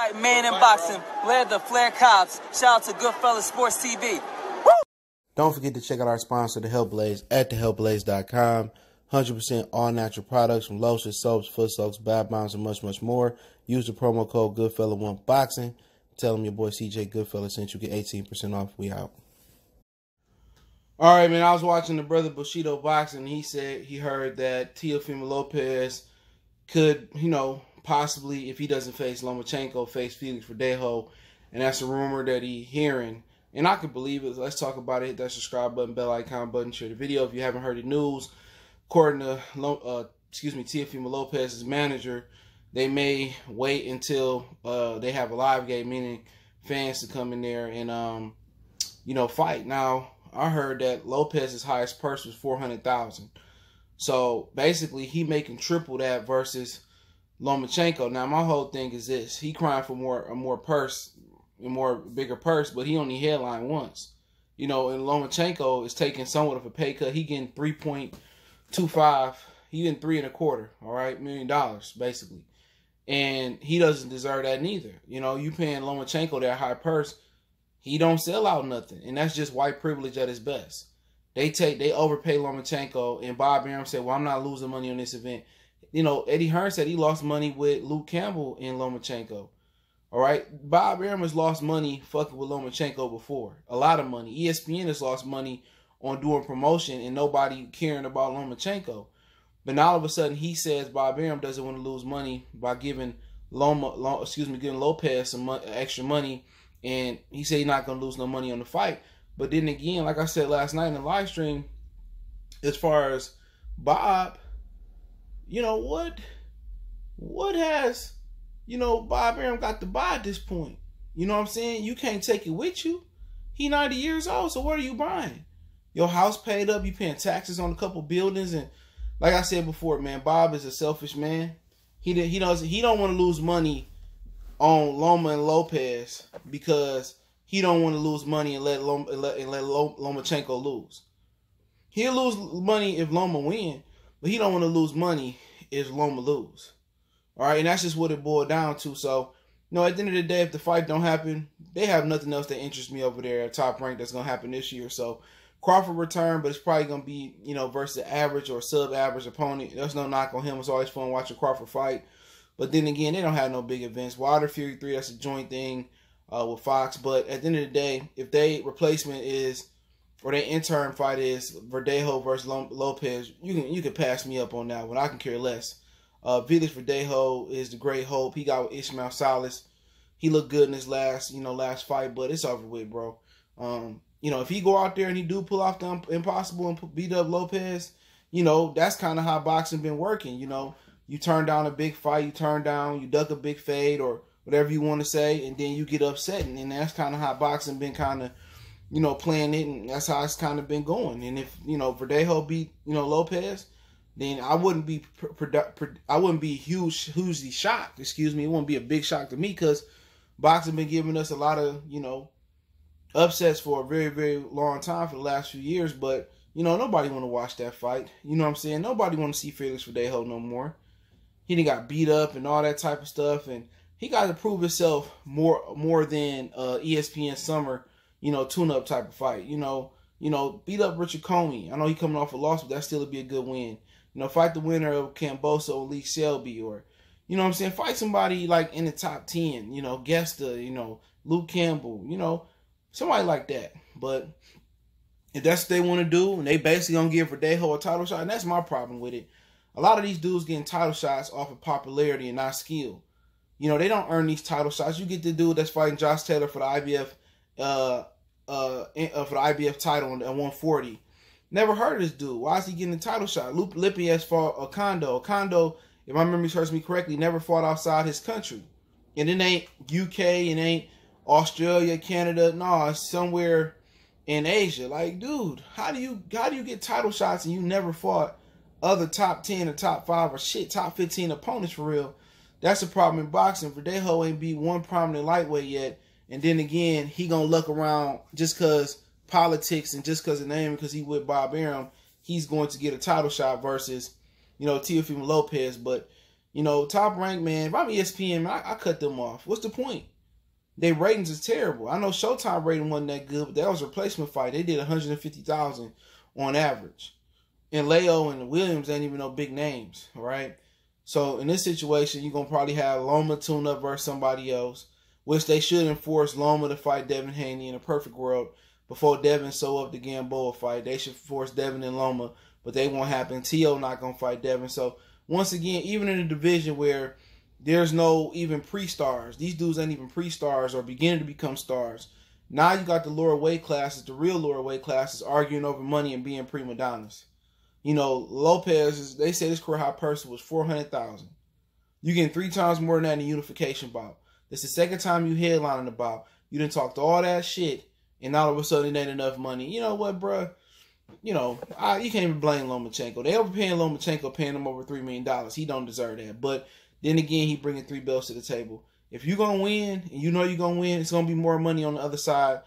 white man in boxing led the Flair Cops. Shout out to Goodfellas Sports TV. Woo! Don't forget to check out our sponsor, The Health Blaze, at thehealthblaze.com. 100% all natural products from lotions, soaps, foot soaks, bath bombs, and much, much more. Use the promo code Goodfella1Boxing. Tell them your boy CJ Goodfella sent you. Get 18% off. We out. All right, man. I was watching the brother Bushido boxing. He said he heard that Teofimo Lopez could, possibly, if he doesn't face Lomachenko, face Felix Verdejo. And that's a rumor that he's hearing. And I could believe it. Let's talk about it. Hit that subscribe button, bell icon button, share the video if you haven't heard the news. According to Teofimo Lopez's manager, they may wait until they have a live game, meaning fans to come in there and fight. Now, I heard that Lopez's highest purse was $400,000. So basically, he making triple that versus Lomachenko. Now, my whole thing is this: he crying for bigger purse, but he only headlined once. And Lomachenko is taking somewhat of a pay cut. He getting 3.25. He getting $3.25 million, basically. And he doesn't deserve that neither. You paying Lomachenko that high purse, he don't sell out nothing. And that's just white privilege at its best. They overpay Lomachenko, and Bob Arum said, well, I'm not losing money on this event. Eddie Hearn said he lost money with Luke Campbell and Lomachenko. All right? Bob Arum has lost money fucking with Lomachenko before. A lot of money. ESPN has lost money on doing promotion and nobody caring about Lomachenko. But now all of a sudden he says Bob Arum doesn't want to lose money by giving giving Lopez some extra money, and he said he's not going to lose no money on the fight. But then again, like I said last night in the live stream, as far as Bob, what has Bob Arum got to buy at this point? You know what I'm saying? You can't take it with you. He 90 years old, so what are you buying? Your house paid up, you paying taxes on a couple buildings, and like I said before, man, Bob is a selfish man. He don't want to lose money on Loma and Lopez because he don't want to lose money and let Lomachenko lose. He'll lose money if Loma win, but he don't want to lose money if Loma lose. All right, and that's just what it boiled down to. So, at the end of the day, if the fight don't happen, they have nothing else that interests me over there at Top Rank that's gonna happen this year. So Crawford return, but it's probably going to be, versus an average or sub-average opponent. There's no knock on him. It's always fun watching Crawford fight. But then again, they don't have no big events. Wilder Fury 3, that's a joint thing with Fox. But at the end of the day, if their replacement is, or their interim fight is Verdejo versus Lopez, you can pass me up on that one. I can care less. Felix Verdejo is the great hope. He got with Ishmael Salas. He looked good in his last fight, but it's over with, bro. If he go out there and he do pull off the impossible and beat up Lopez, that's kind of how boxing been working. You turn down a big fight, you duck a big fade or whatever you want to say, and then you get upset. And that's kind of how boxing been kind of, playing it, and that's how it's kind of been going. And if, Verdejo beat, Lopez, then I wouldn't be hugely shocked. Excuse me. It wouldn't be a big shock to me because boxing been giving us a lot of, upsets for a very, very long time for the last few years, but nobody want to watch that fight. You know what I'm saying? Nobody want to see Felix Verdejo no more. He done got beat up and all that type of stuff, and he got to prove himself more than ESPN summer, tune-up type of fight. Beat up Richard Comey. I know he coming off a loss, but that still would be a good win. Fight the winner of Camboso or Lee Shelby, or fight somebody like in the top 10. Gesta. Luke Campbell. Somebody like that. But if that's what they want to do, and they basically gonna give Verdejo a title shot, and that's my problem with it. A lot of these dudes getting title shots off of popularity and not skill. They don't earn these title shots. You get the dude that's fighting Josh Taylor for the IBF title at 140. Never heard of this dude. Why is he getting a title shot? Luke Lippi has fought Okondo. Okondo, if my memory serves me correctly, never fought outside his country. And it ain't UK, it ain't Australia, Canada. No, it's somewhere in Asia. Like, dude, how do you get title shots and you never fought other top 10 or top 5 or top 15 opponents for real? That's a problem in boxing. Verdejo ain't beat one prominent lightweight yet. And then again, he gonna luck around just because politics and just because of name, because he with Bob Arum, he's going to get a title shot versus, Teofimo Lopez. But, You know, Top Rank, man, if I'm ESPN, man, I cut them off. What's the point? Their ratings is terrible. I know Showtime rating wasn't that good, but that was a replacement fight. They did 150,000 on average. And Leo and Williams ain't even no big names, all right? So in this situation, you're going to probably have Loma tune up versus somebody else, which they should enforce Loma to fight Devin Haney in a perfect world before Devin sew up the Gamboa fight. They should force Devin and Loma, but they won't happen. T.O. not going to fight Devin. So once again, even in a division where there's no even pre-stars, these dudes ain't even pre-stars or beginning to become stars. Now you got the lower weight classes, the real lower weight classes, arguing over money and being prima donnas. You know, Lopez, they say his career high person was $400,000. You getting 3 times more than that in the unification bout. This is the second time you headlining the bout. You done talked all that shit, and all of a sudden it ain't enough money. You know what, bruh? You know, you can't even blame Lomachenko. They overpaying Lomachenko, paying him over $3 million. He don't deserve that. But then again, he bringing 3 belts to the table. If you're going to win, and you know you're going to win, it's going to be more money on the other side,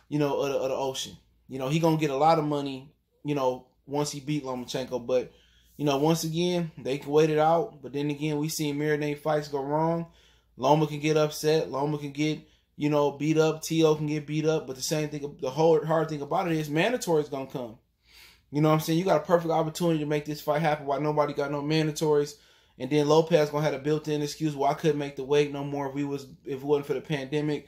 you know, of the ocean. You know, he going to get a lot of money, you know, once he beat Lomachenko. But, you know, once again, they can wait it out. But then again, we seen marinade fights go wrong. Loma can get upset. Loma can get, you know, beat up. T.O. can get beat up. But the same thing, the whole hard thing about it is mandatory is going to come. You know what I'm saying? You got a perfect opportunity to make this fight happen while nobody got no mandatories. And then Lopez going to have a built-in excuse, well, I couldn't make the weight no more if it wasn't for the pandemic.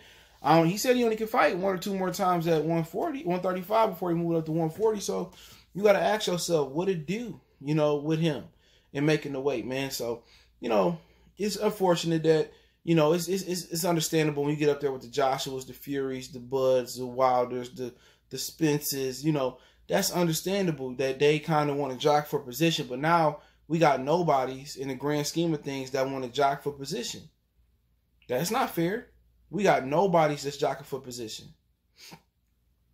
He said he only could fight 1 or 2 more times at 135 before he moved up to 140. So you got to ask yourself what it do, you know, with him and making the weight, man. So, you know, it's unfortunate that, you know, it's understandable when you get up there with the Joshuas, the Furies, the Buds, the Wilders, the Spences, you know, that's understandable that they kind of want to jock for position. But now we got nobodies in the grand scheme of things that want to jock for position. That's not fair. We got nobodies that's jockeying for position.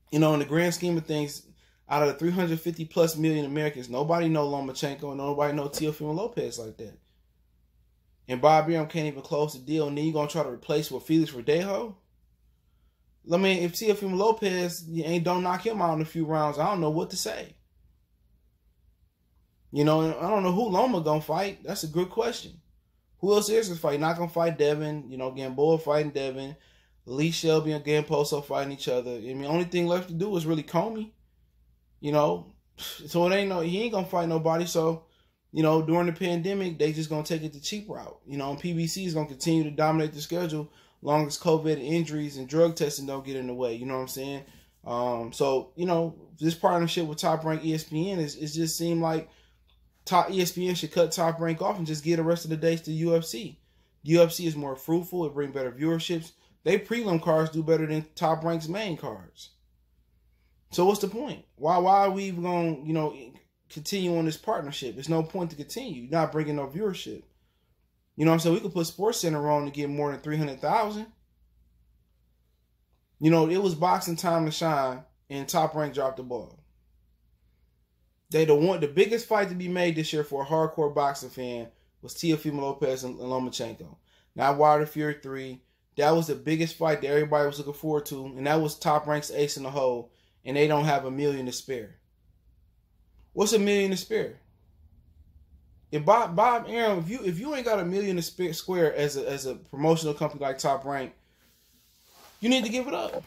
You know, in the grand scheme of things, out of the 350 plus million Americans, nobody know Lomachenko and nobody know Teofimo Lopez like that. And Bob Arum can't even close the deal, and then you're going to try to replace with Felix Verdejo? I mean, if Teofimo Lopez don't knock him out in a few rounds, I don't know what to say. You know, I don't know who Loma going to fight. That's a good question. Who else is this fight? Not going to fight Devin. You know, Gamboa fighting Devin. Lee Shelby and Gamposo fighting each other. I mean, the only thing left to do is really Comey. You know, so he ain't going to fight nobody. So, you know, during the pandemic, they just going to take it the cheap route. You know, and PBC is going to continue to dominate the schedule long as COVID injuries and drug testing don't get in the way. You know what I'm saying? So, you know, this partnership with Top Rank ESPN it just seemed like ESPN should cut Top Rank off and just give the rest of the dates to UFC. UFC is more fruitful. It brings better viewerships. They prelim cards do better than Top Rank's main cards. So what's the point? Why are we even going to, you know, continue on this partnership? There's no point to continue. You're not bringing no viewership. You know what I'm saying? We could put SportsCenter on to get more than 300,000. You know, it was boxing time to shine, and Top Rank dropped the ball. The biggest fight to be made this year for a hardcore boxing fan was Teofimo Lopez and Lomachenko. Now, Wilder Fury 3, that was the biggest fight that everybody was looking forward to, and that was Top Rank's ace in the hole, and they don't have $1 million to spare. What's $1 million to spare? If Bob Arum, if you ain't got $1 million to square as a promotional company like Top Rank, you need to give it up.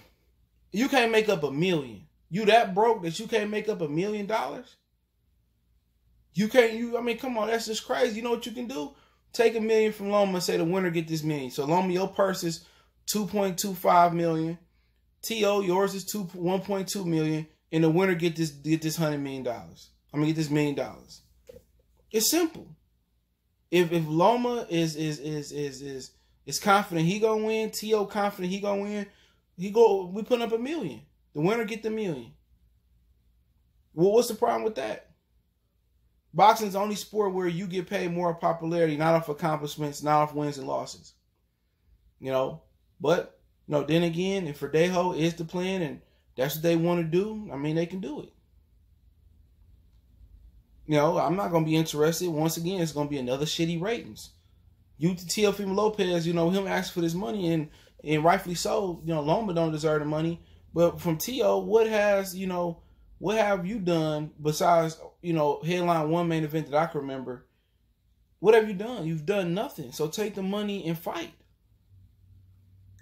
You can't make up $1 million. You that broke that you can't make up $1 million? I mean, come on, that's just crazy. You know what you can do? Take $1 million from Loma and say the winner get this $1 million. So Loma, your purse is $2.25 million. T.O., yours is $1.2 million, and the winner get this $100 million. Get this $1 million. It's simple. If Loma is confident he gonna win, T.O. confident he gonna win, we put up $1 million. The winner get the $1 million. Well, what's the problem with that? Boxing's the only sport where you get paid more popularity, not off accomplishments, not off wins and losses. You know, but no. Then again, if Verdejo is the plan and that's what they want to do, I mean, they can do it. You know, I'm not going to be interested. Once again, it's going to be another shitty ratings. You to Teofimo Lopez, you know, him asking for this money, and rightfully so, you know, Loma don't deserve the money. But from T.O., what have you done besides, you know, headline one main event that I can remember? What have you done? You've done nothing. So take the money and fight.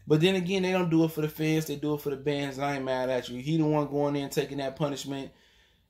But then again, they don't do it for the fans. They do it for the bands, and I ain't mad at you. He the one going in, taking that punishment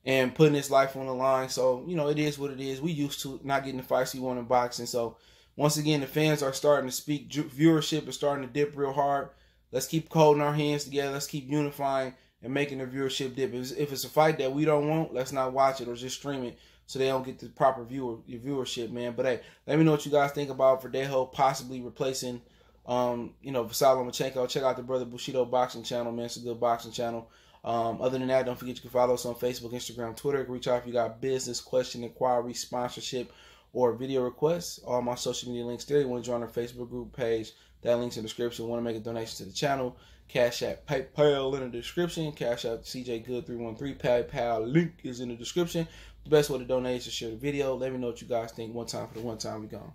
and putting his life on the line. So, you know, it is what it is. We used to not getting the fights he won in boxing. So, once again, the fans are starting to speak. Viewership is starting to dip real hard. Let's keep holding our hands together. Let's keep unifying and making the viewership dip. If it's a fight that we don't want, let's not watch it or just stream it so they don't get the proper viewership, man. But hey, let me know what you guys think about Verdejo possibly replacing, Vasyl Lomachenko. Check out the Brother Bushido boxing channel, man. It's a good boxing channel. Other than that, don't forget you can follow us on Facebook, Instagram, Twitter. Reach out if you got business, question, inquiry, sponsorship, or video requests. All my social media links there. You want to join our Facebook group page, that link's in the description. Want to make a donation to the channel, Cash App, PayPal in the description. Cash App CJ Good 313. PayPal link is in the description. The best way to donate is to share the video. Let me know what you guys think. One time for the one time we gone.